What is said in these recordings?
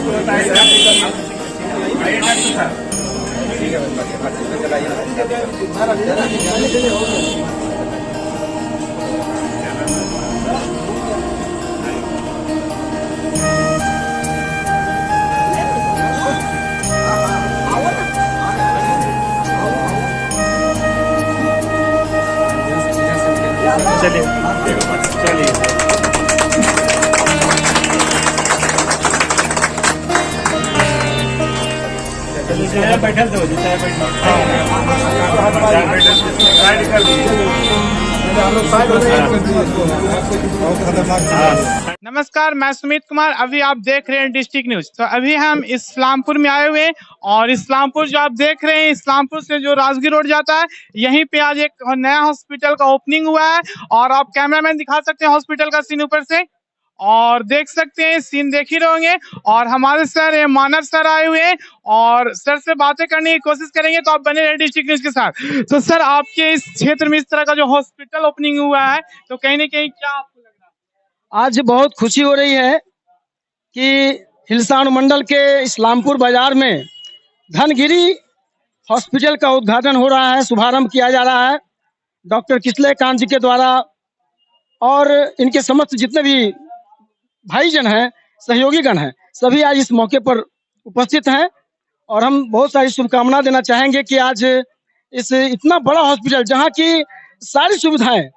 चलिए चलिए बैठल तो नमस्कार, मैं सुमित कुमार। अभी आप देख रहे हैं डिस्ट्रिक्ट न्यूज। तो अभी हम इस्लामपुर में आए हुए हैं और इस्लामपुर जो आप देख रहे हैं, इस्लामपुर से जो राजगीर रोड जाता है, यहीं पे आज एक नया हॉस्पिटल का ओपनिंग हुआ है। और आप कैमरामैन दिखा सकते हैं हॉस्पिटल का सीन ऊपर से, और देख सकते हैं सीन देख ही रहोगे। और हमारे सर मानव सर आए हुए हैं और सर से बातें करने की कोशिश करेंगे। तो आप बने रहे डिस्ट्रिक्ट न्यूज के साथ। तो सर, आपके इस क्षेत्र में इस तरह का जो हॉस्पिटल ओपनिंग हुआ है, तो कहीं ना कहीं क्या आपको लग रहा है? आज बहुत खुशी हो रही है कि हिलसा अनुमंडल के इस्लामपुर बाजार में धनगिरी हॉस्पिटल का उद्घाटन हो रहा है, शुभारंभ किया जा रहा है डॉक्टर किसले कांत जी के द्वारा। और इनके समस्त जितने भी भाईजन हैं, सहयोगीगण हैं, सभी आज इस मौके पर उपस्थित हैं। और हम बहुत सारी शुभकामना देना चाहेंगे कि आज इस इतना बड़ा हॉस्पिटल, जहाँ की सारी सुविधाएं,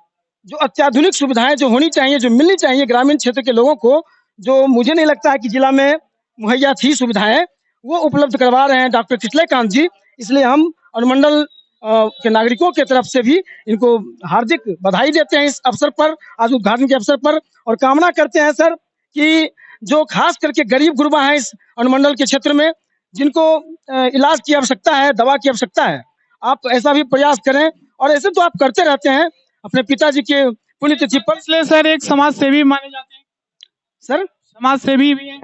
जो अत्याधुनिक सुविधाएं जो होनी चाहिए, जो मिलनी चाहिए ग्रामीण क्षेत्र के लोगों को, जो मुझे नहीं लगता है कि जिला में मुहैया थी सुविधाएं, वो उपलब्ध करवा रहे हैं डॉक्टर किसले कांत जी। इसलिए हम अनुमंडल के नागरिकों के तरफ से भी इनको हार्दिक बधाई देते हैं इस अवसर पर, आज उद्घाटन के अवसर पर। और कामना करते हैं सर कि जो खास करके गरीब गुरबा हैं इस अनुमंडल के क्षेत्र में, जिनको इलाज की आवश्यकता है, दवा की आवश्यकता है, आप ऐसा भी प्रयास करें। और ऐसे तो आप करते रहते हैं अपने पिताजी के पुण्यतिथि पर। इसलिए सर एक समाज सेवी माने जाते हैं। सर समाज सेवी भी है,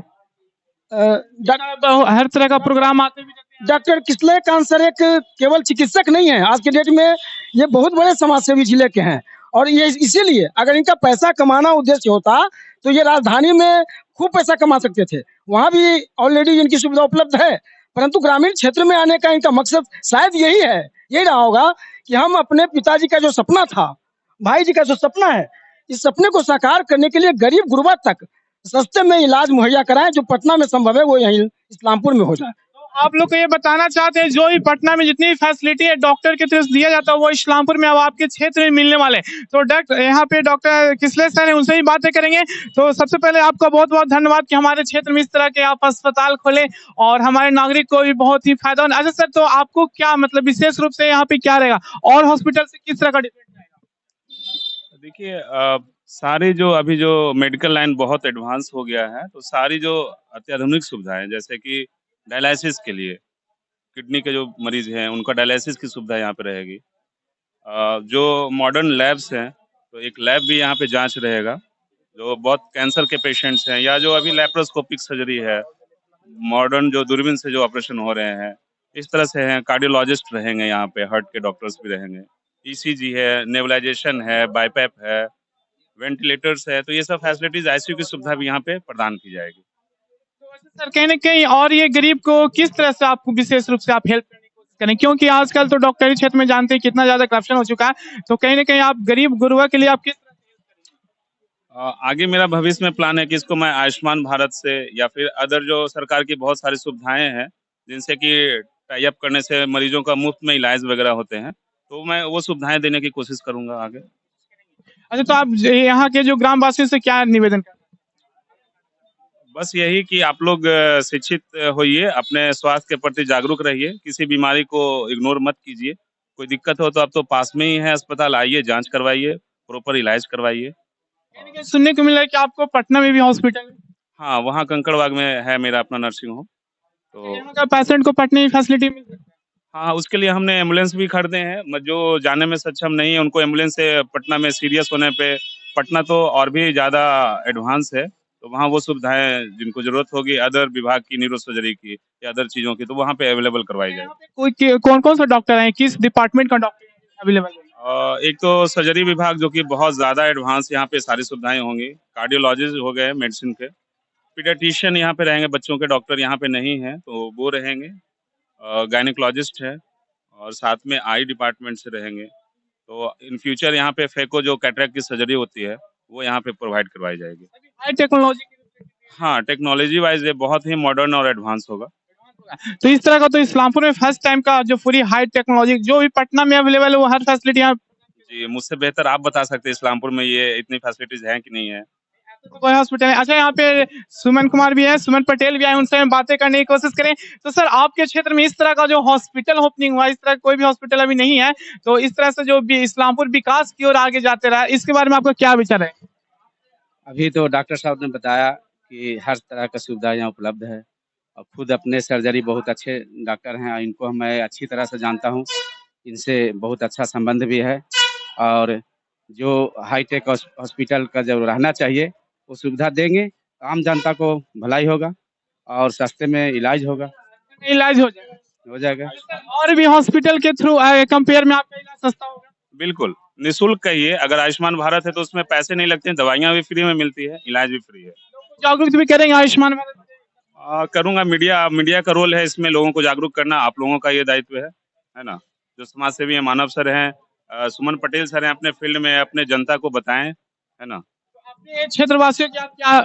हर तरह का प्रोग्राम आते भी रहते हैं। डॉक्टर किसले कांत सर एक केवल चिकित्सक नहीं है, आज के डेट में ये बहुत बड़े समाज सेवी जिले के हैं। और ये इसीलिए अगर इनका पैसा कमाना उद्देश्य होता तो ये राजधानी में खूब पैसा कमा सकते थे, वहां भी ऑलरेडी इनकी सुविधा उपलब्ध है। परंतु ग्रामीण क्षेत्र में आने का इनका मकसद शायद यही है, यही रहा होगा कि हम अपने पिताजी का जो सपना था, भाई जी का जो सपना है, इस सपने को साकार करने के लिए गरीब गुरबा तक सस्ते में इलाज मुहैया कराएं। जो पटना में संभव है वो यहीं इस्लामपुर में हो जाए। तो आप लोग को ये बताना चाहते हैं, जो भी पटना में जितनी फैसिलिटी है डॉक्टर की तरफ से दिया जाता है, वो इस्लामपुर में अब आपके क्षेत्र में मिलने वाले। तो डॉक्टर यहाँ पे डॉक्टर किसले सर है, उनसे ही बातें करेंगे। तो सबसे पहले आपका बहुत बहुत धन्यवाद कि हमारे क्षेत्र में इस तरह के आप अस्पताल खोले और हमारे नागरिक को भी बहुत ही फायदा हो। अच्छा सर, तो आपको क्या मतलब विशेष रूप से यहाँ पे क्या रहेगा और हॉस्पिटल से किस तरह का डिफरेंट रहेगा? देखिए, सारी जो अभी जो मेडिकल लाइन बहुत एडवांस हो गया है, तो सारी जो अत्याधुनिक सुविधाएं, जैसे कि डायलिसिस के लिए किडनी के जो मरीज हैं उनका डायलिसिस की सुविधा यहाँ पे रहेगी। जो मॉडर्न लैब्स हैं, तो एक लैब भी यहाँ पे जांच रहेगा। जो बहुत कैंसर के पेशेंट्स हैं या जो अभी लैप्रोस्कोपिक सर्जरी है, मॉडर्न जो दूरबीन से जो ऑपरेशन हो रहे हैं, इस तरह से हैं। कार्डियोलॉजिस्ट रहेंगे यहाँ पे, हार्ट के डॉक्टर्स भी रहेंगे, ईसीजी है, नेबुलाइजेशन है, बाईपैप है, वेंटिलेटर्स है। तो ये सब फैसिलिटीज, आईसीयू की सुविधा भी यहाँ पे प्रदान की जाएगी। सर कहीं ना कहीं और ये गरीब को किस तरह से आपको विशेष रूप से आप हेल्प करने की कोशिश करें, क्योंकि आजकल तो डॉक्टरी क्षेत्र में जानते हैं कितना ज्यादा करप्शन हो चुका है। तो कहीं ना कहीं आप गरीब गुरबा के लिए आप किस तरह से आगे मेरा भविष्य में प्लान है कि इसको मैं आयुष्मान भारत से या फिर अदर जो सरकार की बहुत सारी सुविधाएं हैं, जिनसे कि टाई अप करने से मरीजों का मुफ्त में इलाज वगैरह होते हैं, तो मैं वो सुविधाएं देने की कोशिश करूंगा आगे। अच्छा, तो आप यहाँ के जो ग्रामवासियों से क्या निवेदन करते बस यही कि आप लोग शिक्षित होइए, अपने स्वास्थ्य के प्रति जागरूक रहिए, किसी बीमारी को इग्नोर मत कीजिए। कोई दिक्कत हो तो आप तो पास में ही है अस्पताल, आइए, जांच करवाइए, प्रॉपर इलाज करवाइए। हैं? सुनने को मिला है कि आपको पटना में भी हॉस्पिटल है। हाँ, वहाँ कंकड़बाग में है मेरा अपना नर्सिंग होम। तो यहाँ का पेशेंट को पटने की फैसिलिटी मिल सकती है। हाँ, उसके लिए हमने एम्बुलेंस भी खरीदे हैं। जो जाने में सक्षम नहीं है उनको एम्बुलेंस से पटना में सीरियस होने पे, पटना तो और भी ज़्यादा एडवांस है, तो वहाँ वो सुविधाएं जिनको जरूरत होगी अदर विभाग की, न्यूरो सर्जरी की या अदर चीज़ों की, तो वहाँ पे अवेलेबल करवाई यहाँ जाएगी। पे कोई कौन कौन सा डॉक्टर है, किस डिपार्टमेंट का डॉक्टर अवेलेबल है? एक तो सर्जरी विभाग जो कि बहुत ज़्यादा एडवांस, यहाँ पे सारी सुविधाएं होंगी। कार्डियोलॉजिस्ट हो गए मेडिसिन के, पीडियाट्रिशियन यहाँ पे रहेंगे, बच्चों के डॉक्टर यहाँ पे नहीं हैं, तो वो रहेंगे। गायनेकोलॉजिस्ट है और साथ में आई डिपार्टमेंट से रहेंगे। तो इन फ्यूचर यहाँ पे फेको जो कैटरेक्ट की सर्जरी होती है, वो यहाँ पे प्रोवाइड करवाई जाएगी। हाई टेक्नोलॉजी हाँ, टेक्नोलॉजी वाइज़ ये बहुत ही मॉडर्न और एडवांस होगा। तो इस तरह का तो इस्लामपुर में फर्स्ट टाइम का जो पूरी हाई टेक्नोलॉजी जो भी पटना में अवेलेबल है वो हर फैसिलिटी यहाँ जी, मुझसे बेहतर आप बता सकते हैं इस्लामपुर में ये इतनी फैसिलिटीज़ हैं कि नहीं है? कोई हॉस्पिटल है। अच्छा, यहाँ पे सुमन कुमार भी है, सुमन पटेल भी आए, उनसे हम बातें करने की कोशिश करें। तो सर, आपके क्षेत्र में इस तरह का जो हॉस्पिटल ओपनिंग हुआ, इस तरह कोई भी हॉस्पिटल अभी नहीं है, तो इस तरह से जो भी इस्लामपुर विकास की ओर आगे जाते रहा, इसके बारे में आपका क्या विचार है? अभी तो डॉक्टर साहब ने बताया कि हर तरह का सुविधा यहाँ उपलब्ध है और खुद अपने सर्जरी बहुत अच्छे डॉक्टर हैं, इनको मैं अच्छी तरह से जानता हूँ, इनसे बहुत अच्छा संबंध भी है और जो हाईटेक हॉस्पिटल का जो रहना चाहिए वो सुविधा देंगे, आम जनता को भलाई होगा और सस्ते में इलाज होगा, इलाज हो जाएगा। और भी हॉस्पिटल के थ्रू कंपेयर में आपका इलाज सस्ता होगा? बिल्कुल, निःशुल्क कहिए, अगर आयुष्मान भारत है तो उसमें पैसे नहीं लगते हैं, दवाइयाँ भी फ्री में मिलती है, इलाज भी फ्री है। जागरूक भी करेंगे आयुष्मान भारत? करूँगा, मीडिया का रोल है इसमें लोगों को जागरूक करना, आप लोगों का ये दायित्व है ना? जो समाज सेवी हैं, मानव सर हैं, सुमन पटेल सर हैं, अपने फील्ड में अपने जनता को बताएँ, है ना? अपने क्षेत्रवासियों की आप क्या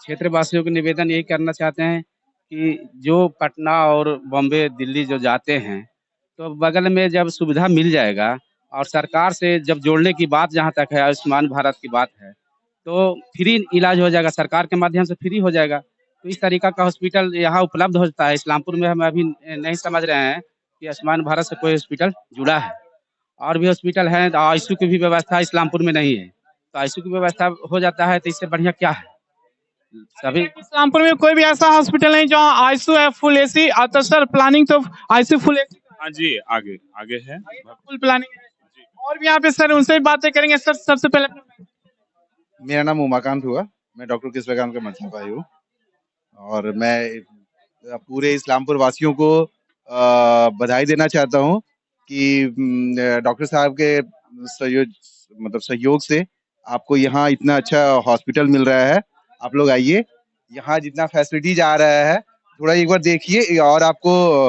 क्षेत्रवासियों को निवेदन यही करना चाहते हैं कि जो पटना और बॉम्बे, दिल्ली जो जाते हैं, तो बगल में जब सुविधा मिल जाएगा और सरकार से जब जोड़ने की बात जहाँ तक है, आयुष्मान भारत की बात है, तो फ्री इलाज हो जाएगा, सरकार के माध्यम से फ्री हो जाएगा। तो इस तरीका का हॉस्पिटल यहाँ उपलब्ध होता है। इस्लामपुर में हम अभी नहीं समझ रहे हैं कि आयुष्मान भारत से कोई हॉस्पिटल जुड़ा है। और भी हॉस्पिटल हैं, आईसीयू की भी व्यवस्था इस्लामपुर में नहीं है, तो आईसीयू की व्यवस्था हो जाता है तो इससे बढ़िया क्या है। सभी इस्लामपुर में कोई भी ऐसा हॉस्पिटल नहीं जहाँ आईसीयू है फुल एसी? तो सर, प्लानिंग तो आईसीयू फुल एसी हाँ जी, आगे है। फुल प्लानिंग है। और भी यहाँ पे सर, उनसे भी बातें करेंगे। सर, सबसे पहले मेरा नाम उमाकांत हुआ, मैं डॉक्टर कृष्णकांत का मतलब भाई हूँ और मैं पूरे इस्लामपुर वासियों को बधाई देना चाहता हूँ कि डॉक्टर साहब के सहयोग से आपको यहाँ इतना अच्छा हॉस्पिटल मिल रहा है। आप लोग आइए, यहाँ जितना फैसिलिटीज आ रहा है थोड़ा एक बार देखिए और आपको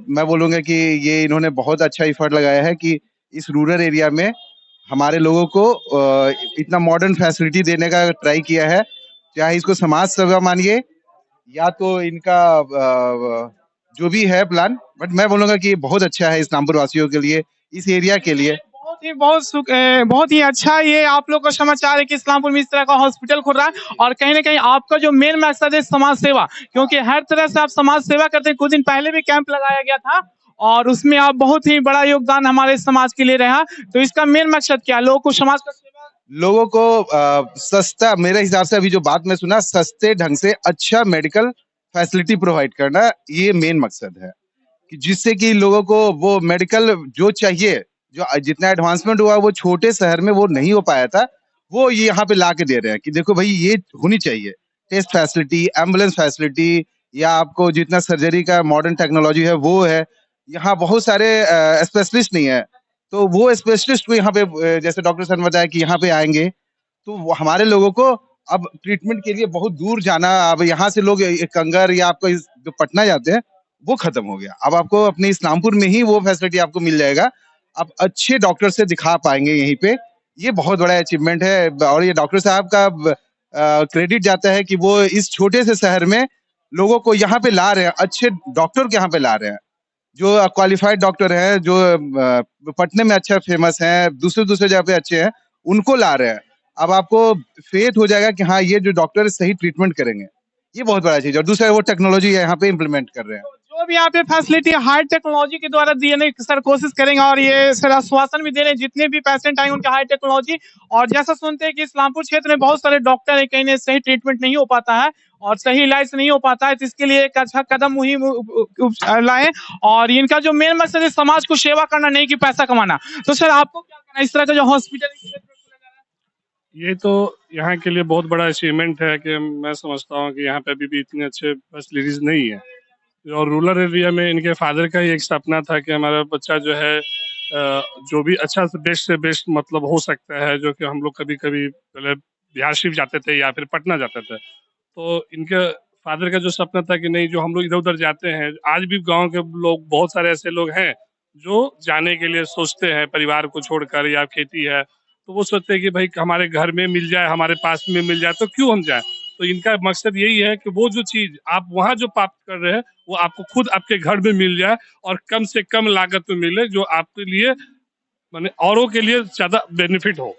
मैं बोलूँगा कि ये इन्होंने बहुत अच्छा एफर्ट लगाया है कि इस रूरल एरिया में हमारे लोगों को इतना मॉडर्न फैसिलिटी देने का ट्राई किया है। चाहे इसको समाज सेवा मानिए या तो इनका जो भी है प्लान, बट मैं बोलूँगा कि ये बहुत अच्छा है इस्लामपुर वासियों के लिए, इस एरिया के लिए। बहुत ही अच्छा ये आप लोग का समाचार है कि इस्लामपुर में इस तरह का हॉस्पिटल खुल रहा है। और कहीं ना कहीं आपका जो मेन मकसद है समाज सेवा, क्योंकि हर तरह से आप समाज सेवा करते हैं। कुछ दिन पहले भी कैंप लगाया गया था और उसमें आप बहुत ही बड़ा योगदान हमारे समाज के लिए रहा। तो इसका मेन मकसद क्या है? लोगों को समाज का सेवा, लोगों को सस्ता, मेरे हिसाब से अभी जो बात मैं सुना, सस्ते ढंग से अच्छा मेडिकल फैसिलिटी प्रोवाइड करना, ये मेन मकसद है कि जिससे कि लोगों को वो मेडिकल जो चाहिए, जो जितना एडवांसमेंट हुआ वो छोटे शहर में वो नहीं हो पाया था, वो ये यहाँ पे ला के दे रहे हैं कि देखो भाई ये होनी चाहिए। टेस्ट फैसिलिटी, एम्बुलेंस फैसिलिटी या आपको जितना सर्जरी का मॉडर्न टेक्नोलॉजी है वो है। यहाँ बहुत सारे स्पेशलिस्ट नहीं है, तो वो स्पेशलिस्ट को यहाँ पे जैसे डॉक्टर सर ने बताया कि यहाँ पे आएंगे तो हमारे लोगों को अब ट्रीटमेंट के लिए बहुत दूर जाना, अब यहाँ से लोग कंगर या आपको जो पटना जाते हैं वो खत्म हो गया। अब आपको अपने इस्लामपुर में ही वो फैसिलिटी आपको मिल जाएगा, आप अच्छे डॉक्टर से दिखा पाएंगे यहीं पे। ये बहुत बड़ा अचीवमेंट है और ये डॉक्टर साहब का क्रेडिट जाता है कि वो इस छोटे से शहर में लोगों को यहाँ पे ला रहे हैं, अच्छे डॉक्टर को यहाँ पे ला रहे हैं, जो क्वालिफाइड डॉक्टर हैं, जो पटने में अच्छा फेमस हैं, दूसरे जगह पे अच्छे हैं, उनको ला रहे हैं। अब आपको फेथ हो जाएगा कि हाँ ये जो डॉक्टर सही ट्रीटमेंट करेंगे, ये बहुत बड़ा चीज है। और दूसरा वो टेक्नोलॉजी यहाँ पे इम्प्लीमेंट कर रहे हैं। जो भी यहाँ पे फैसिलिटी हाई टेक्नोलॉजी के द्वारा देने की सर कोशिश करेंगे और ये सर आश्वासन भी दे रहे हैं जितने भी पेशेंट आएंगे उनके हाई टेक्नोलॉजी। और जैसा सुनते हैं कि इस्लामपुर क्षेत्र में बहुत सारे डॉक्टर है, कहीं सही ट्रीटमेंट नहीं हो पाता है और सही इलाज नहीं हो पाता है, तो इसके लिए एक अच्छा कदम मुहिम लाए। और इनका जो मेन मकसद है समाज को सेवा करना, नहीं कि पैसा कमाना। तो सर आपको क्या कहना है इस तरह का जो हॉस्पिटल? ये तो यहाँ के लिए बहुत बड़ा अचीवमेंट है कि मैं समझता हूँ कि यहाँ पे अभी भी इतने अच्छे फैसिलिटीज नहीं है। और रूरल एरिया में इनके फादर का ही एक सपना था कि हमारा बच्चा जो है जो भी अच्छा से बेस्ट मतलब हो सकता है, जो कि हम लोग कभी कभी पहले बिहार शरीफ जाते थे या फिर पटना जाते थे। तो इनके फादर का जो सपना था कि नहीं, जो हम लोग इधर उधर जाते हैं, आज भी गांव के लोग बहुत सारे ऐसे लोग हैं जो जाने के लिए सोचते हैं परिवार को छोड़कर, या खेती है तो वो सोचते हैं कि भाई हमारे घर में मिल जाए, हमारे पास में मिल जाए तो क्यों हम जाए। तो इनका मकसद यही है कि वो जो चीज आप वहाँ जो प्राप्त कर रहे हैं वो आपको खुद आपके घर में मिल जाए और कम से कम लागत में मिले, जो आपके लिए माने औरों के लिए ज्यादा बेनिफिट हो।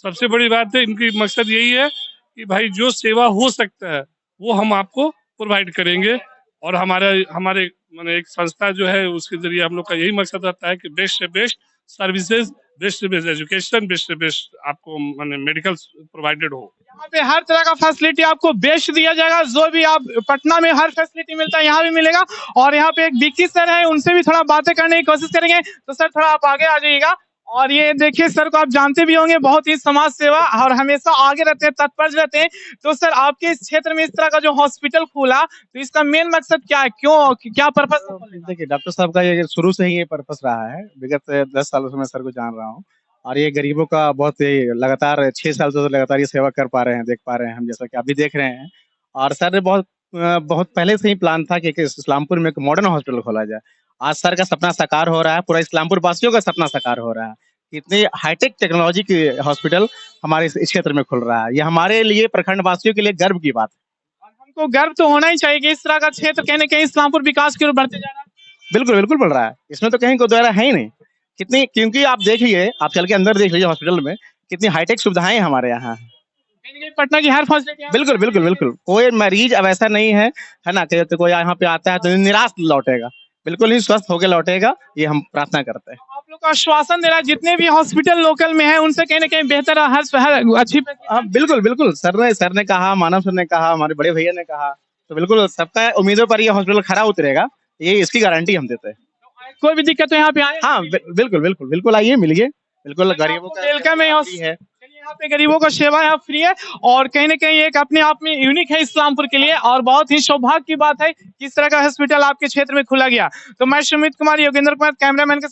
सबसे बड़ी बात है, इनकी मकसद यही है कि भाई जो सेवा हो सकता है वो हम आपको प्रोवाइड करेंगे। और हमारे माने एक संस्था जो है उसके जरिए हम लोग का यही मकसद रहता है कि बेस्ट से बेस्ट सर्विसेज, बेस्ट से बेस्ट एजुकेशन, बेस्ट से बेस्ट आपको माने मेडिकल प्रोवाइडेड हो। यहाँ पे हर तरह का फैसिलिटी आपको बेस्ट दिया जाएगा। जो भी आप पटना में हर फैसिलिटी मिलता है यहाँ भी मिलेगा। और यहाँ पे एक विक्की सर है, उनसे भी थोड़ा बातें करने की कोशिश करेंगे। तो सर थोड़ा आप आगे आ जाइएगा। और ये देखिए सर को आप जानते भी होंगे, बहुत ही समाज सेवा और हमेशा आगे रहते हैं, तत्पर रहते हैं। तो सर आपके इस क्षेत्र में इस तरह का जो हॉस्पिटल खुला, तो इसका मेन मकसद क्या है, क्यों, क्या पर्पस? देखिए डॉक्टर साहब का ये शुरू से ही ये पर्पस रहा है। विगत 10 सालों से मैं सर को जान रहा हूँ और ये गरीबों का बहुत ही लगातार 6 साल से लगातार ये सेवा कर पा रहे हैं, देख पा रहे हैं हम, जैसा कि आप भी देख रहे हैं। और सर ने बहुत पहले से ही प्लान था कि इस्लामपुर में एक मॉडर्न हॉस्पिटल खोला जाए। आज सर का सपना साकार हो रहा है, पूरा इस्लामपुर वासियों का सपना साकार हो रहा है। इतनी हाईटेक टेक्नोलॉजी की हॉस्पिटल हमारे इस क्षेत्र में खुल रहा है। ये हमारे लिए, प्रखंड वासियों के लिए गर्व की बात है। और हमको गर्व तो होना ही चाहिए कि इस तरह का क्षेत्र कहीं ना कहीं इस्लामपुर विकास की ओर बढ़ते जा रहा है। बिल्कुल बिल्कुल बढ़ रहा है, इसमें तो कहीं कोई दोहरा है ही नहीं। कितनी, क्योंकि आप देखिए, आप चल के अंदर देख लीजिए हॉस्पिटल में कितनी हाईटेक सुविधाएं हमारे यहाँ हैं। कहीं ना कहीं पटना की हर फैसिलिटी बिल्कुल बिल्कुल बिल्कुल, कोई मरीज अब ऐसा नहीं है ना कि कोई यहाँ पे आता है तो निराश लौटेगा, बिल्कुल ही स्वस्थ होकर लौटेगा, ये हम प्रार्थना करते हैं। आप लोग का आश्वासन दे रहा है जितने भी हॉस्पिटल लोकल में है उनसे कहीं ना कहीं बेहतर हर अच्छी बिल्कुल बिल्कुल, सर ने कहा, मानव सर ने कहा, हमारे बड़े भैया ने कहा, तो बिल्कुल सबका उम्मीदों पर ये हॉस्पिटल खरा उतरेगा, ये इसकी गारंटी हम देते हैं। कोई भी दिक्कत तो यहाँ पे आए। हाँ बिल्कुल बिल्कुल बिल्कुल, आइए मिलिए, बिल्कुल गरीबों का वेलकम है। है। यहाँ पे गरीबों को सेवा यहाँ फ्री है और कहीं ना कहीं एक अपने आप में यूनिक है इस्लामपुर के लिए। और बहुत ही सौभाग्य की बात है कि इस तरह का हॉस्पिटल आपके क्षेत्र में खुला गया। तो मैं सुमित कुमार, योगेंद्र कुमार, कैमरामैन के